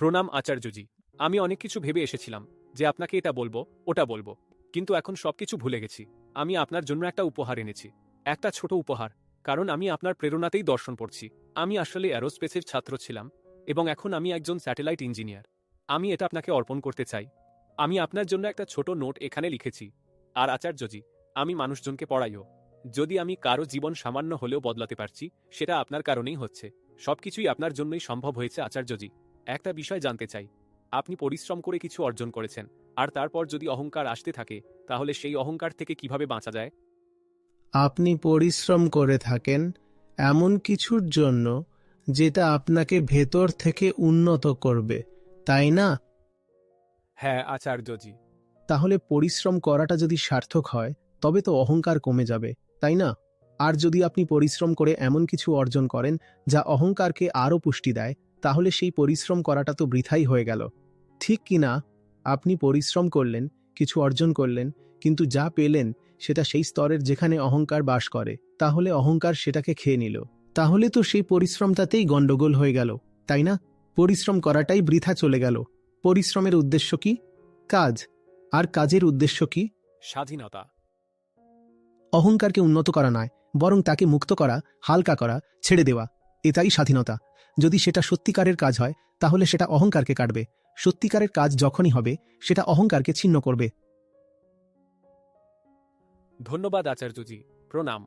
প্রণাম আচার্যজি। আমি অনেক কিছু ভেবে এসেছিলাম যে আপনাকে এটা বলবো ওটা বলবো, কিন্তু এখন সবকিছু ভুলে গেছি। আমি আপনার জন্য একটা উপহার এনেছি, একটা ছোট উপহার, কারণ আমি আপনার প্রেরণাতেই দর্শন পড়ছি। আমি আসলে অ্যারোস্পেসের ছাত্র ছিলাম এবং এখন আমি একজন স্যাটেলাইট ইঞ্জিনিয়ার। আমি এটা আপনাকে অর্পণ করতে চাই। আমি আপনার জন্য একটা ছোট নোট এখানে লিখেছি। আর আচার্যজি, আমি মানুষজনকে পড়াইও। যদি আমি কারো জীবন সামান্য হলেও বদলাতে পারছি, সেটা আপনার কারণেই হচ্ছে। সবকিছুই আপনার জন্যই সম্ভব হয়েছে আচার্যজি। একটা বিষয় জানতে চাই, আপনি পরিশ্রম করে কিছু অর্জন করেছেন, আর তারপর যদি অহংকার আসতে থাকে, তাহলে সেই অহংকার থেকে কিভাবে বাঁচা যায়? আপনি পরিশ্রম করে থাকেন এমন কিছুর জন্য যেটা আপনাকে ভেতর থেকে উন্নত করবে, তাই না? হ্যাঁ আচার্যজি। তাহলে পরিশ্রম করাটা যদি সার্থক হয় তবে তো অহংকার কমে যাবে, তাই না? আর যদি আপনি পরিশ্রম করে এমন কিছু অর্জন করেন যা অহংকারকে আরও পুষ্টি দেয়, তাহলে সেই পরিশ্রম করাটা তো বৃথাই হয়ে গেল, ঠিক কি না? আপনি পরিশ্রম করলেন, কিছু অর্জন করলেন, কিন্তু যা পেলেন সেটা সেই স্তরের যেখানে অহংকার বাস করে, তাহলে অহংকার সেটাকে খেয়ে নিল। তাহলে তো সেই পরিশ্রমটাতেই গন্ডগোল হয়ে গেল, তাই না? পরিশ্রম করাটাই বৃথা চলে গেল। পরিশ্রমের উদ্দেশ্য কি? কাজ। আর কাজের উদ্দেশ্য কি? স্বাধীনতা। অহংকারকে উন্নত করা নয়, বরং তাকে মুক্ত করা, হালকা করা, ছেড়ে দেওয়া, এটাই স্বাধীনতা। যদি সেটা সত্যিকারের কাজ হয় তাহলে সেটা অহংকারকে কাটবে। সত্যিকারের কাজ যখনই হবে সেটা অহংকারকে ছিন্ন করবে। ধন্যবাদ আচার্যজি। প্রণাম।